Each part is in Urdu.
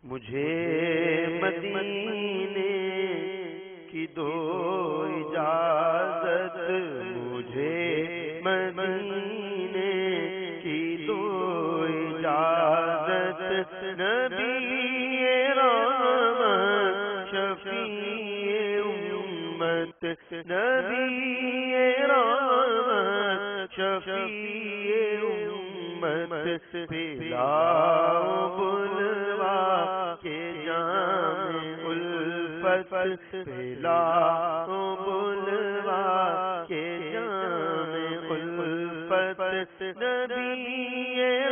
مجھے مدینے کی دو اجازت، مجھے مدینے کی دو اجازت، نبی رحمت شفیع امت، نبی رحمت شفیع امت، پلاؤ بلوا کے جام الفت، پلاؤ بلوا کے جام الفت، نبی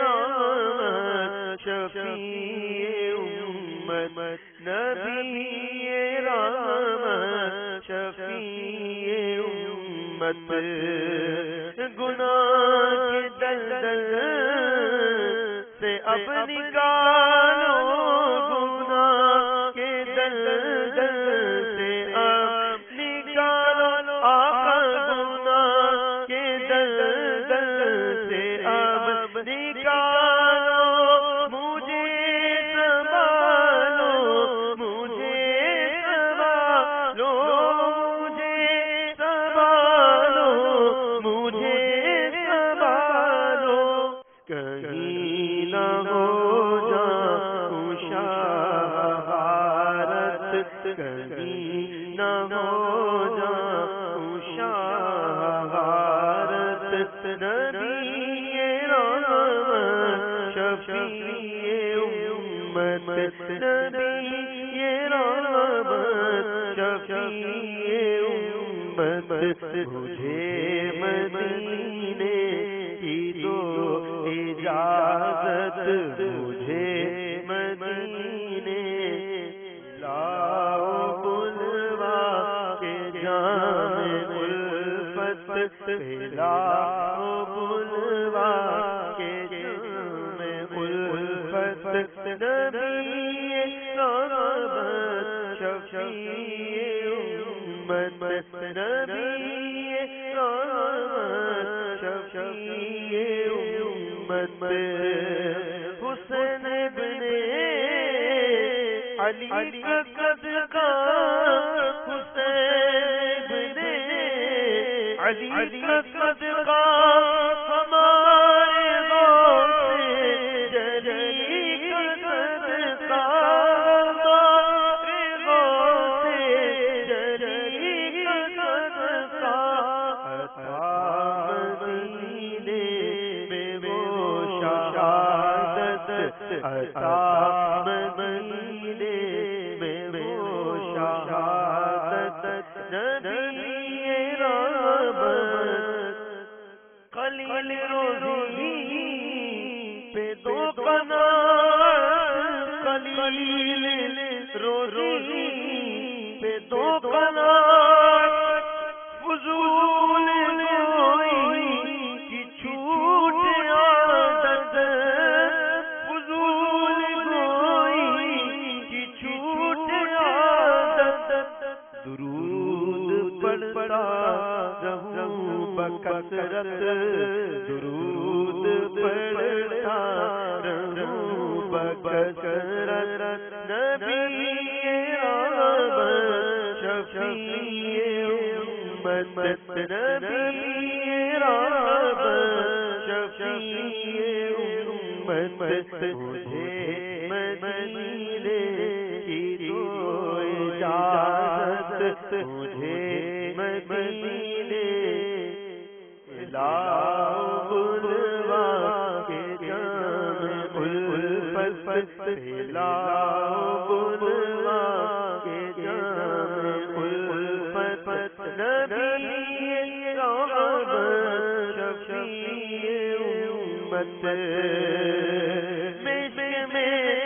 رحمت شفیع امت، نبی رحمت شفیع امت، گناہ کے دلدل سے اب نکالو، گناہ کے دلدل سے اب نکالو، آقا گناہ کے دلدل سے اب نکالو، مجھے سنبھالو، مجھے سنبھالو، مجھے سنبھالو، مجھے سنبھالو، کہیں نہ ہو جاؤں شہوارت، کہیں نہ ہو جاؤں شہوارت، نبی رحمت شفیع امت، نبی رحمت شفیع امت، مجھے مدینے کی دو اجازت، مجھے مدینے لاؤ بلوا کے جام الفت، لاؤ بلوا کے جام الفت، نبی رحمت شفیع امت، نبی رحمت شفیع امت، حسین بن علی کا صدقہ، حسین بن علی کا صدقہ، ہمارے غوث جلی کا صدقہ، ہمارے غوث جلی کا صدقہ، عطا مدینے میں وہ شہادت، عطا مدینے میں وہ شہادت، نبی رحمت خلیل روزی پہ دو قنات، خلیل روزی پہ دو قنات، فضول گوئی کی چھوٹ عادت، فضول گوئی کی چھوٹ عادت، درود پڑھتا رہوں بکثرت، درود پڑھتا رہوں بکثرت، نبی رحمت شفیع امت، نبی رحمت شفیع امت، مجھے مدینے کی دو اجازت، مجھے مدینے لاؤ بلوا کے جام الفت، لاؤ بلوا کے جام الفت، نبی رحمت شفیع امت، میں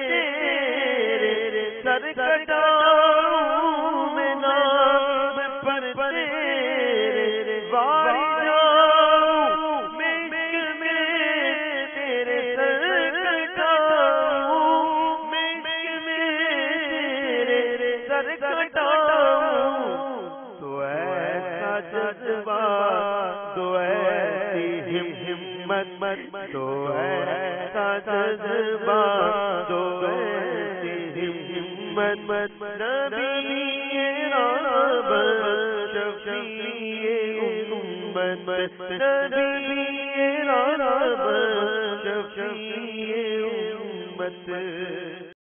تیرے سر کٹاؤں، میں نام پر تیرے وار جاؤں، میں تیرے سر کٹاؤں، میں تیرے سر کٹاؤں، تو ایسا جذبہ، تو ایسی ہمت، تو ایسا جذبہ، تو ایسی امت نبی رحمت شفیع امت نبی رحمت شفیع امت